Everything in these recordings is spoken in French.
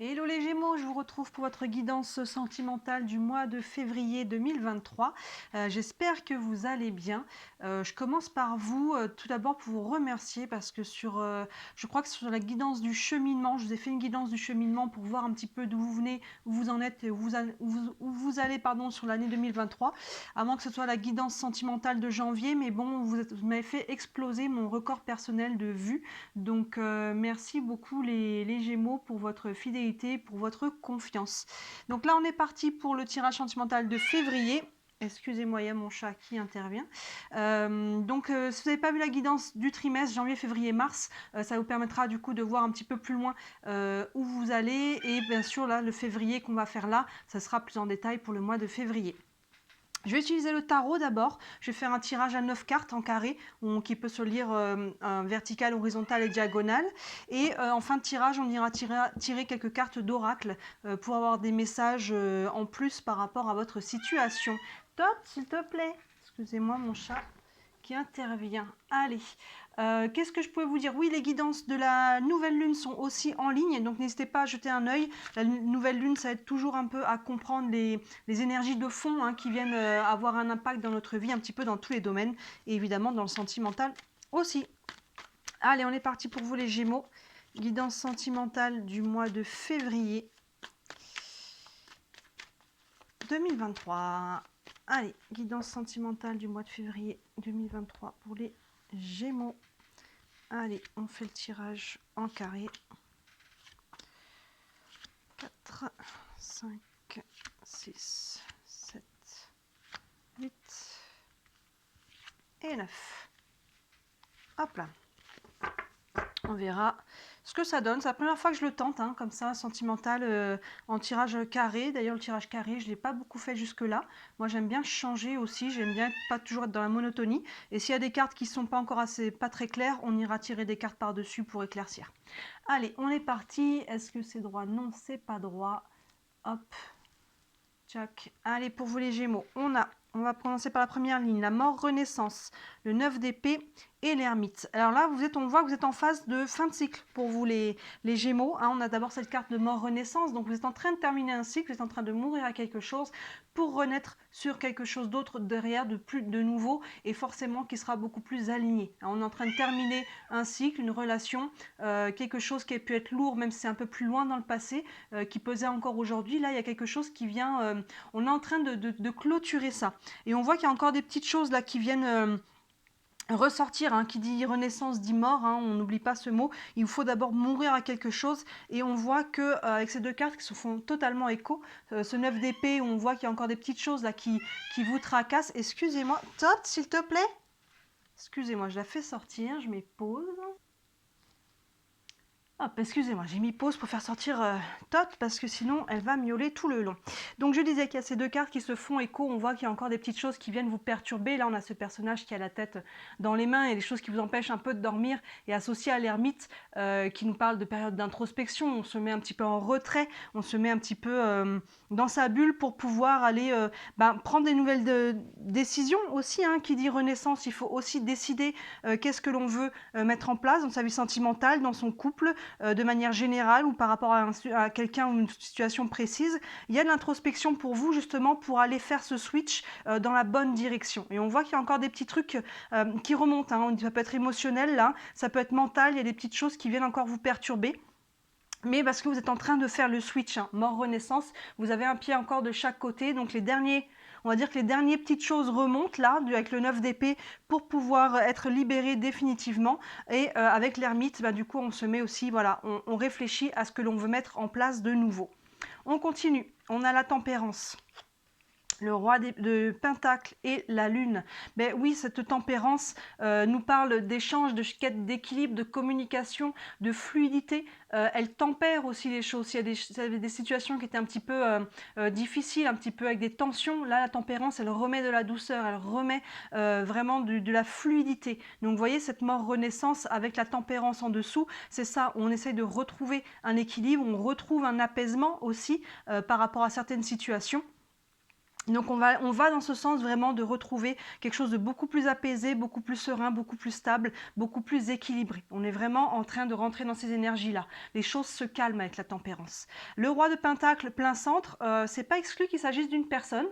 Hello les Gémeaux, je vous retrouve pour votre guidance sentimentale du mois de février 2023. J'espère que vous allez bien. Je commence par vous, tout d'abord pour vous remercier parce que je crois que sur la guidance du cheminement, je vous ai fait une guidance du cheminement pour voir un petit peu d'où vous venez, où vous en êtes et où vous allez pardon, sur l'année 2023. À moins que ce soit la guidance sentimentale de janvier, mais bon, vous m'avez fait exploser mon record personnel de vues. Donc merci beaucoup les Gémeaux pour votre fidélité, pour votre confiance. Donc là on est parti pour le tirage sentimental de février. Excusez-moi, il y a mon chat qui intervient. Si vous n'avez pas vu la guidance du trimestre, janvier, février, mars, ça vous permettra du coup de voir un petit peu plus loin où vous allez. Et bien sûr, là, le février qu'on va faire là, ça sera plus en détail pour le mois de février. Je vais utiliser le tarot d'abord. Je vais faire un tirage à 9 cartes en carré qui peut se lire vertical, horizontal et diagonal. Et en fin de tirage, on ira tirer quelques cartes d'oracle pour avoir des messages en plus par rapport à votre situation. Top, s'il te plaît. Excusez-moi, mon chat qui intervient. Allez, qu'est-ce que je peux vous dire? Oui, les guidances de la nouvelle lune sont aussi en ligne, donc n'hésitez pas à jeter un œil. La nouvelle lune, ça aide toujours un peu à comprendre les énergies de fond qui viennent avoir un impact dans notre vie, un petit peu dans tous les domaines, et évidemment dans le sentimental aussi. Allez, on est parti pour vous les Gémeaux. Guidance sentimentale du mois de février 2023. Allez, guidance sentimentale du mois de février 2023 pour les Gémeaux. Allez, on fait le tirage en carré. 4, 5, 6, 7, 8 et 9. Hop là. On verra ce que ça donne. C'est la première fois que je le tente, comme ça, sentimental, en tirage carré. D'ailleurs, le tirage carré, je ne l'ai pas beaucoup fait jusque-là. Moi, j'aime bien changer aussi. J'aime bien pas toujours être dans la monotonie. Et s'il y a des cartes qui ne sont pas encore pas très claires, on ira tirer des cartes par-dessus pour éclaircir. Allez, on est parti. Est-ce que c'est droit? Non, c'est pas droit. Hop. Tchac. Allez, pour vous les Gémeaux, on va commencer par la première ligne, la mort renaissance, le 9 d'épée et l'ermite. Alors là, on voit que vous êtes en phase de fin de cycle pour vous les Gémeaux. On a d'abord cette carte de mort renaissance, donc vous êtes en train de terminer un cycle, vous êtes en train de mourir à quelque chose pour renaître sur quelque chose d'autre derrière, de nouveau, et forcément qui sera beaucoup plus aligné. On est en train de terminer un cycle, une relation, quelque chose qui a pu être lourd, même si c'est un peu plus loin dans le passé, qui pesait encore aujourd'hui. Là, il y a quelque chose qui vient, on est en train de clôturer ça. Et on voit qu'il y a encore des petites choses là qui viennent ressortir, qui dit renaissance dit mort, on n'oublie pas ce mot. Il faut d'abord mourir à quelque chose, et on voit que avec ces deux cartes qui se font totalement écho, ce 9 d'épée, on voit qu'il y a encore des petites choses là qui vous tracassent. Excusez-moi, Tot, s'il te plaît. Excusez-moi, je la fais sortir, je mets pause. Hop, excusez-moi, j'ai mis pause pour faire sortir Tot parce que sinon elle va miauler tout le long. Donc je disais qu'il y a ces deux cartes qui se font écho, on voit qu'il y a encore des petites choses qui viennent vous perturber. Là on a ce personnage qui a la tête dans les mains et des choses qui vous empêchent un peu de dormir, et associé à l'ermite qui nous parle de période d'introspection. On se met un petit peu en retrait, on se met un petit peu dans sa bulle pour pouvoir aller prendre des nouvelles décisions aussi. Qui dit renaissance, il faut aussi décider qu'est-ce que l'on veut mettre en place dans sa vie sentimentale, dans son couple, de manière générale ou par rapport à quelqu'un ou une situation précise. Il y a de l'introspection pour vous justement pour aller faire ce switch dans la bonne direction. Et on voit qu'il y a encore des petits trucs qui remontent. Ça peut être émotionnel là, ça peut être mental, il y a des petites choses qui viennent encore vous perturber. Mais parce que vous êtes en train de faire le switch, mort renaissance, vous avez un pied encore de chaque côté, donc on va dire que les dernières petites choses remontent là, avec le 9 d'épée, pour pouvoir être libéré définitivement. Et avec l'ermite, du coup, on se met aussi, voilà, on réfléchit à ce que l'on veut mettre en place de nouveau. On continue, on a la tempérance. Le roi de Pentacle et la lune. Mais oui, cette tempérance nous parle d'échange, de quête d'équilibre, de communication, de fluidité. Elle tempère aussi les choses. S'il y avait des situations qui étaient un petit peu difficiles, un petit peu avec des tensions, là la tempérance, elle remet de la douceur, elle remet vraiment de la fluidité. Donc vous voyez cette mort renaissance avec la tempérance en dessous, c'est ça, on essaye de retrouver un équilibre, on retrouve un apaisement aussi par rapport à certaines situations. Donc on va dans ce sens vraiment de retrouver quelque chose de beaucoup plus apaisé, beaucoup plus serein, beaucoup plus stable, beaucoup plus équilibré. On est vraiment en train de rentrer dans ces énergies-là. Les choses se calment avec la tempérance. Le roi de Pentacle plein centre, c'est pas exclu qu'il s'agisse d'une personne.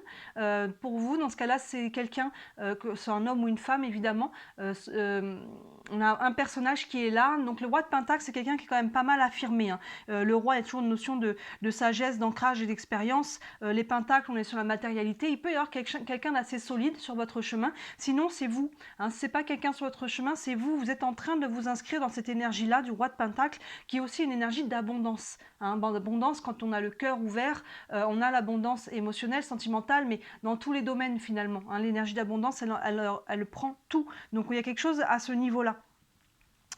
Pour vous, dans ce cas-là, c'est quelqu'un, que c'est un homme ou une femme évidemment. On a un personnage qui est là. Donc le roi de Pentacle, c'est quelqu'un qui est quand même pas mal affirmé, hein. Le roi, il y a toujours une notion de sagesse, d'ancrage et d'expérience. Les pentacles, on est sur la matérialité. Il peut y avoir quelqu'un d'assez solide sur votre chemin. Sinon, c'est vous. Hein, ce n'est pas quelqu'un sur votre chemin, c'est vous. Vous êtes en train de vous inscrire dans cette énergie-là du roi de Pentacle, qui est aussi une énergie d'abondance. Hein, d'abondance, quand on a le cœur ouvert, on a l'abondance émotionnelle, sentimentale, mais dans tous les domaines finalement. Hein, l'énergie d'abondance, elle prend tout. Donc il y a quelque chose à ce niveau-là.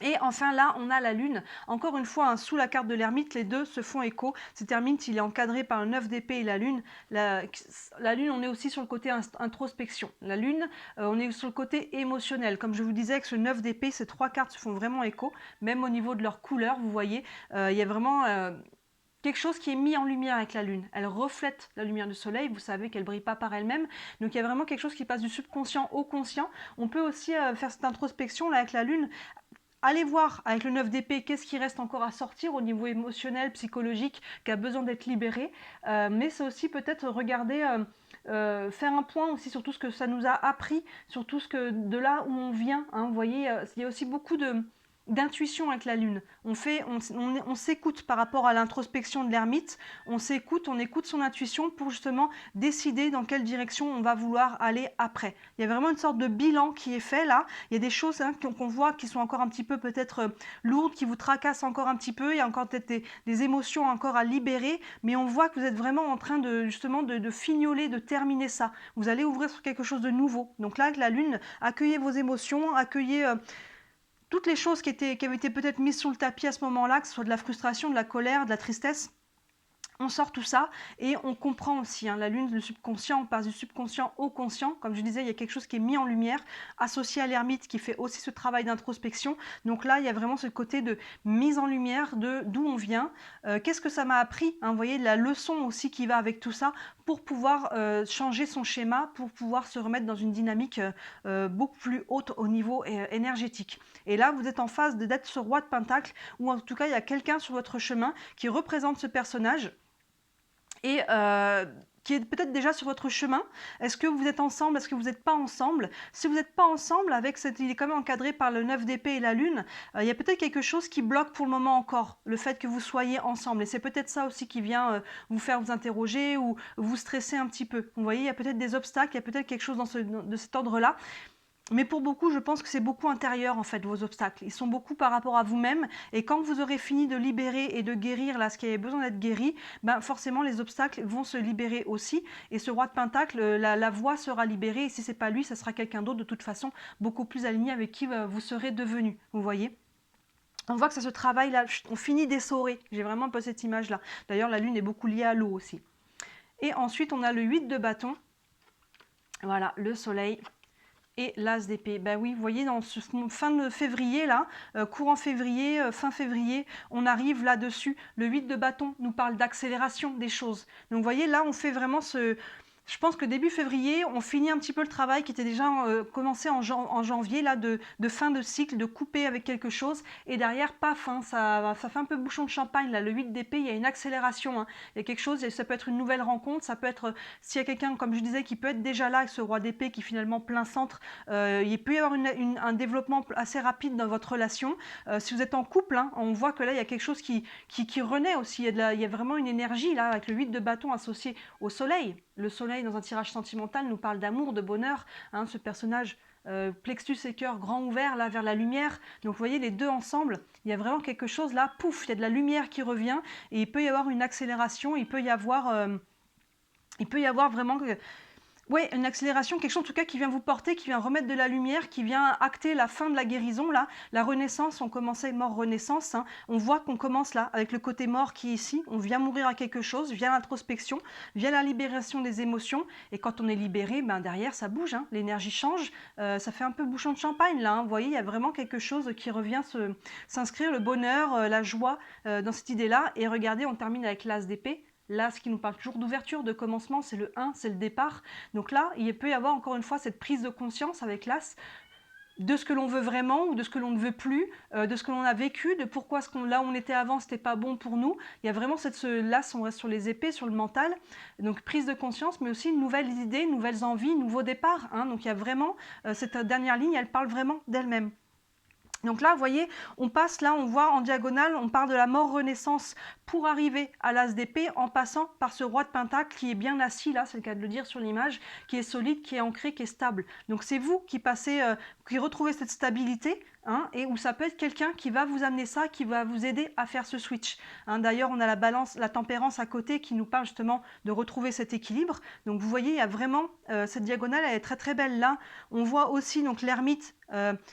Et enfin là, on a la lune. Encore une fois, hein, sous la carte de l'ermite, les deux se font écho. Cet ermite, il est encadré par le 9 d'épée et la lune. La lune, on est aussi sur le côté introspection. La lune, on est sur le côté émotionnel. Comme je vous disais, avec ce 9 d'épée, ces trois cartes se font vraiment écho. Même au niveau de leur couleur, vous voyez, il y a vraiment... quelque chose qui est mis en lumière avec la lune. Elle reflète la lumière du soleil, vous savez qu'elle ne brille pas par elle-même. Donc il y a vraiment quelque chose qui passe du subconscient au conscient. On peut aussi faire cette introspection là avec la lune. Allez voir avec le 9 d'épée qu'est-ce qui reste encore à sortir au niveau émotionnel, psychologique, qui a besoin d'être libéré. Mais c'est aussi peut-être regarder, faire un point aussi sur tout ce que ça nous a appris, sur tout ce que de là où on vient. Hein, vous voyez, il y a aussi beaucoup d'intuition avec la lune. On s'écoute par rapport à l'introspection de l'ermite, on s'écoute, on écoute son intuition pour justement décider dans quelle direction on va vouloir aller après. Il y a vraiment une sorte de bilan qui est fait là, il y a des choses hein, qu'on voit qui sont encore un petit peu peut-être lourdes, qui vous tracassent encore un petit peu, il y a encore peut-être des émotions encore à libérer, mais on voit que vous êtes vraiment en train de justement de fignoler, de terminer ça. Vous allez ouvrir sur quelque chose de nouveau. Donc là avec la lune, accueillez vos émotions, accueillez... toutes les choses qui avaient été peut-être mises sous le tapis à ce moment-là, que ce soit de la frustration, de la colère, de la tristesse, on sort tout ça et on comprend aussi, hein, la lune, le subconscient, on passe du subconscient au conscient. Comme je disais, il y a quelque chose qui est mis en lumière, associé à l'ermite qui fait aussi ce travail d'introspection. Donc là, il y a vraiment ce côté de mise en lumière de d'où on vient, qu'est-ce que ça m'a appris, hein, vous voyez, la leçon aussi qui va avec tout ça pour pouvoir changer son schéma, pour pouvoir se remettre dans une dynamique beaucoup plus haute au niveau énergétique. Et là, vous êtes en phase d'être ce roi de Pentacle, ou en tout cas, il y a quelqu'un sur votre chemin qui représente ce personnage et qui est peut-être déjà sur votre chemin. Est-ce que vous êtes ensemble? Est-ce que vous n'êtes pas ensemble? Si vous n'êtes pas ensemble, il est quand même encadré par le 9 d'épée et la lune, il y a peut-être quelque chose qui bloque pour le moment encore, le fait que vous soyez ensemble. Et c'est peut-être ça aussi qui vient vous faire vous interroger ou vous stresser un petit peu. Vous voyez, il y a peut-être des obstacles, il y a peut-être quelque chose de cet ordre-là. Mais pour beaucoup, je pense que c'est beaucoup intérieur en fait vos obstacles. Ils sont beaucoup par rapport à vous-même et quand vous aurez fini de libérer et de guérir là ce qui avait besoin d'être guéri, ben forcément les obstacles vont se libérer aussi et ce roi de Pentacle, la voie sera libérée et si c'est pas lui, ça sera quelqu'un d'autre de toute façon beaucoup plus aligné avec qui vous serez devenu. Vous voyez? On voit que ça se travaille là, on finit d'essorer. J'ai vraiment pas cette image là. D'ailleurs la lune est beaucoup liée à l'eau aussi. Et ensuite on a le 8 de bâton. Voilà, le soleil. Et l'as d'épée. Ben oui, vous voyez, dans ce fin de février, là, courant février, fin février, on arrive là-dessus. Le 8 de bâton nous parle d'accélération des choses. Donc vous voyez, là, on fait vraiment ce... Je pense que début février, on finit un petit peu le travail qui était déjà commencé en janvier, là, de fin de cycle, de couper avec quelque chose. Et derrière, paf, hein, ça fait un peu bouchon de champagne. Là, le 8 d'épée, il y a une accélération. Hein. Il y a quelque chose, ça peut être une nouvelle rencontre, ça peut être, s'il y a quelqu'un, comme je disais, qui peut être déjà là avec ce roi d'épée qui est finalement plein centre, il peut y avoir un développement assez rapide dans votre relation. Si vous êtes en couple, hein, on voit que là, il y a quelque chose qui renaît aussi. Il y a vraiment une énergie, là, avec le 8 de bâton associé au soleil. Le soleil, dans un tirage sentimental, nous parle d'amour, de bonheur. Hein, ce personnage, plexus et cœur grand ouvert, là, vers la lumière. Donc, vous voyez, les deux ensemble, il y a vraiment quelque chose, là, pouf, il y a de la lumière qui revient. Et il peut y avoir une accélération, il peut y avoir vraiment... Oui, une accélération, quelque chose en tout cas qui vient vous porter, qui vient remettre de la lumière, qui vient acter la fin de la guérison. Là, la renaissance, on commençait mort-renaissance. Hein. On voit qu'on commence là, avec le côté mort qui est ici. On vient mourir à quelque chose, via l'introspection, via la libération des émotions. Et quand on est libéré, ben derrière, ça bouge. Hein. L'énergie change. Ça fait un peu bouchon de champagne là. Hein. Vous voyez, il y a vraiment quelque chose qui revient s'inscrire, le bonheur, la joie dans cette idée-là. Et regardez, on termine avec l'as d'épée. l'as qui nous parle toujours d'ouverture, de commencement, c'est le 1, c'est le départ. Donc là, il peut y avoir encore une fois cette prise de conscience avec l'as de ce que l'on veut vraiment ou de ce que l'on ne veut plus, de ce que l'on a vécu, de pourquoi là où on était avant, c'était pas bon pour nous. Il y a vraiment l'as, on reste sur les épées, sur le mental. Donc prise de conscience, mais aussi nouvelles idées, nouvelles envies, nouveaux départs. Hein. Donc il y a vraiment, cette dernière ligne, elle parle vraiment d'elle-même. Donc là, vous voyez, on passe là, on voit en diagonale, on part de la mort-renaissance pour arriver à l'as d'épée en passant par ce roi de pentacle qui est bien assis, là, c'est le cas de le dire sur l'image, qui est solide, qui est ancré, qui est stable. Donc c'est vous qui passez, qui retrouvez cette stabilité, hein, et où ça peut être quelqu'un qui va vous amener ça, qui va vous aider à faire ce switch. Hein, d'ailleurs, on a la balance, la tempérance à côté qui nous parle justement de retrouver cet équilibre. Donc vous voyez, il y a vraiment, cette diagonale, elle est très très belle là. On voit aussi donc l'ermite,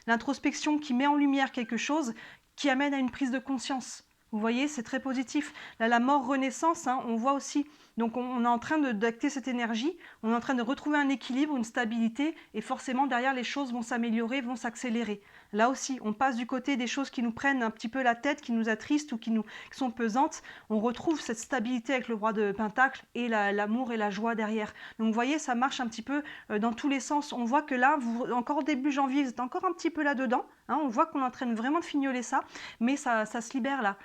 l'introspection qui met en lumière quelque chose qui amène à une prise de conscience. Vous voyez, c'est très positif. Là, la mort-renaissance, hein, on voit aussi, donc on est en train d'acter cette énergie, on est en train de retrouver un équilibre, une stabilité, et forcément derrière les choses vont s'améliorer, vont s'accélérer. Là aussi, on passe du côté des choses qui nous prennent un petit peu la tête, qui nous attristent ou qui sont pesantes. On retrouve cette stabilité avec le roi de Pentacle et l'amour et la joie derrière. Donc vous voyez, ça marche un petit peu dans tous les sens. On voit que là, encore début janvier, vous êtes encore un petit peu là-dedans. Hein, on voit qu'on est en train vraiment de fignoler ça, mais ça se libère là.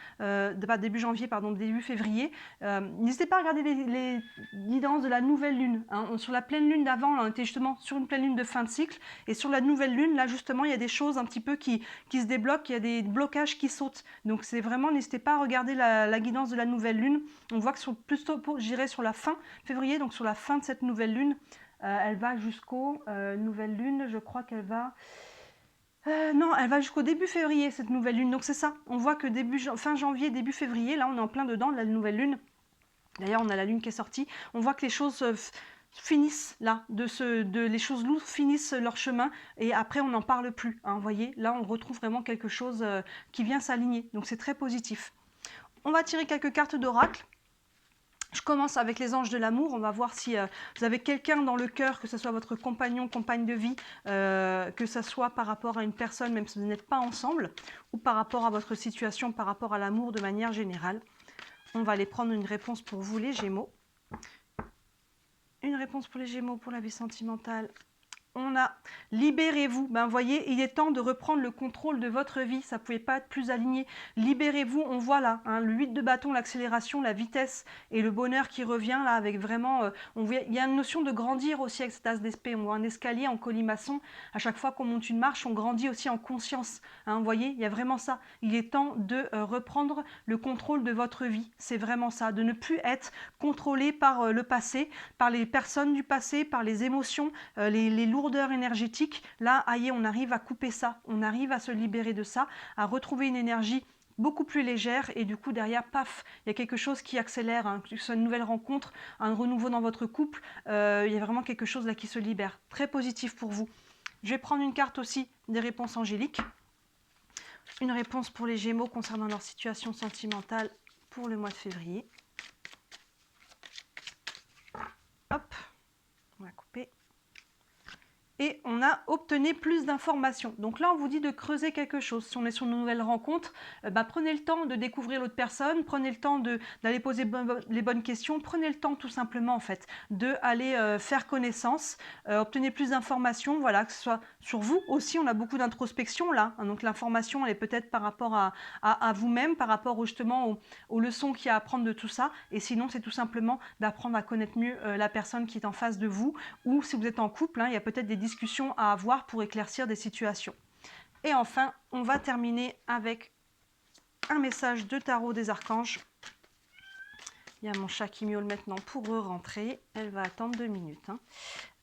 Début janvier, pardon, début février. N'hésitez pas à regarder les guidances de la nouvelle lune. Hein. Sur la pleine lune d'avant, on était justement sur une pleine lune de fin de cycle. Et sur la nouvelle lune, là justement, il y a des choses un petit peu qui se débloquent, il y a des blocages qui sautent. Donc c'est vraiment, n'hésitez pas à regarder la guidance de la nouvelle lune. On voit que plutôt, j'irai sur la fin février, donc sur la fin de cette nouvelle lune, elle va jusqu'au nouvelle lune, je crois qu'elle va... non, elle va jusqu'au début février, cette nouvelle lune. Donc c'est ça, on voit que fin janvier, début février, là on est en plein dedans de la nouvelle lune. D'ailleurs, on a la lune qui est sortie. On voit que les choses finissent là, les choses lourdes finissent leur chemin et après on n'en parle plus. Hein, vous voyez, là on retrouve vraiment quelque chose qui vient s'aligner. Donc c'est très positif. On va tirer quelques cartes d'oracle. Je commence avec les anges de l'amour. On va voir si vous avez quelqu'un dans le cœur, que ce soit votre compagnon, compagne de vie, que ce soit par rapport à une personne, même si vous n'êtes pas ensemble, ou par rapport à votre situation, par rapport à l'amour de manière générale. On va aller prendre une réponse pour vous, les Gémeaux. Une réponse pour les Gémeaux, pour la vie sentimentale. On a « Libérez-vous ». Ben, vous voyez, il est temps de reprendre le contrôle de votre vie. Ça ne pouvait pas être plus aligné. Libérez-vous. On voit là hein, le 8 de bâton, l'accélération, la vitesse et le bonheur qui revient là avec vraiment... il y a une notion de grandir aussi avec cette as d'épée. On voit un escalier en colimaçon. À chaque fois qu'on monte une marche, on grandit aussi en conscience. Hein, vous voyez, il y a vraiment ça. Il est temps de reprendre le contrôle de votre vie. C'est vraiment ça. De ne plus être contrôlé par le passé, par les personnes du passé, par les émotions, les lourds énergétique. Là, aïe, on arrive à couper ça, on arrive à se libérer de ça, à retrouver une énergie beaucoup plus légère et du coup derrière, paf, il y a quelque chose qui accélère, hein, que ce soit une nouvelle rencontre, un renouveau dans votre couple, il y a vraiment quelque chose là qui se libère. Très positif pour vous. Je vais prendre une carte aussi des réponses angéliques. Une réponse pour les Gémeaux concernant leur situation sentimentale pour le mois de février. Hop, on va couper. Et on a obtenu plus d'informations. Donc là, on vous dit de creuser quelque chose. Si on est sur une nouvelle rencontre, prenez le temps de découvrir l'autre personne, prenez le temps d'aller poser les bonnes questions, prenez le temps tout simplement en fait d'aller faire connaissance, obtenez plus d'informations, voilà, que ce soit sur vous aussi, on a beaucoup d'introspection là, hein, donc l'information elle est peut-être par rapport à vous-même, par rapport justement aux leçons qu'il y a à apprendre de tout ça, et sinon c'est tout simplement d'apprendre à connaître mieux la personne qui est en face de vous, ou si vous êtes en couple, hein, il y a peut-être des discussions à avoir pour éclaircir des situations. Et enfin, on va terminer avec un message de tarot des archanges. Il y a mon chat qui miaule maintenant pour rentrer. Elle va attendre 2 minutes. Hein.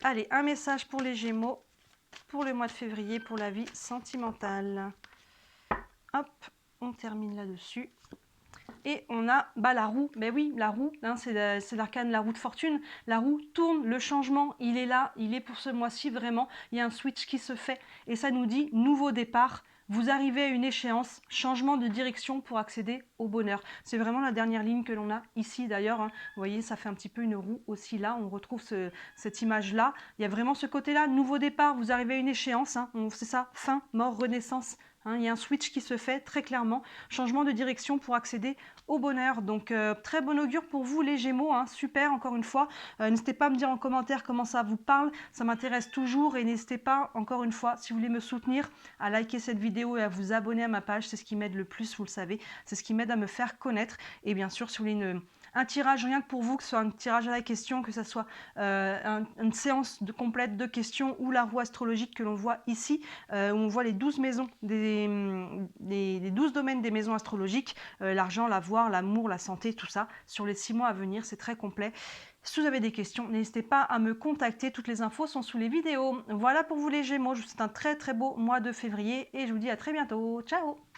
Allez, un message pour les Gémeaux pour le mois de février, pour la vie sentimentale. Hop, on termine là-dessus. Et on a la roue, ben oui, la roue, hein, c'est l'arcane, la roue de fortune. La roue tourne, le changement, il est là, il est pour ce mois-ci vraiment. Il y a un switch qui se fait et ça nous dit nouveau départ. Vous arrivez à une échéance, changement de direction pour accéder au bonheur. C'est vraiment la dernière ligne que l'on a ici d'ailleurs. Hein. Vous voyez, ça fait un petit peu une roue aussi là. On retrouve cette image-là. Il y a vraiment ce côté-là, nouveau départ. Vous arrivez à une échéance. Hein. C'est ça, fin, mort, renaissance. hein. Il y a un switch qui se fait très clairement, changement de direction pour accéder au bonheur. Donc très bon augure pour vous les Gémeaux, hein. Super encore une fois. N'hésitez pas à me dire en commentaire comment ça vous parle, ça m'intéresse toujours et n'hésitez pas encore une fois si vous voulez me soutenir à liker cette vidéo et à vous abonner à ma page, c'est ce qui m'aide le plus, vous le savez, c'est ce qui m'aide à me faire connaître. Et bien sûr si vous voulez un tirage rien que pour vous, que ce soit un tirage à la question, que ce soit une séance complète de questions ou la roue astrologique que l'on voit ici, où on voit les 12 maisons, les 12 domaines des maisons astrologiques, l'argent, l'avoir, l'amour, la santé, tout ça, sur les 6 mois à venir, c'est très complet. Si vous avez des questions, n'hésitez pas à me contacter, toutes les infos sont sous les vidéos. Voilà pour vous les Gémeaux, je vous souhaite un très très beau mois de février et je vous dis à très bientôt, ciao!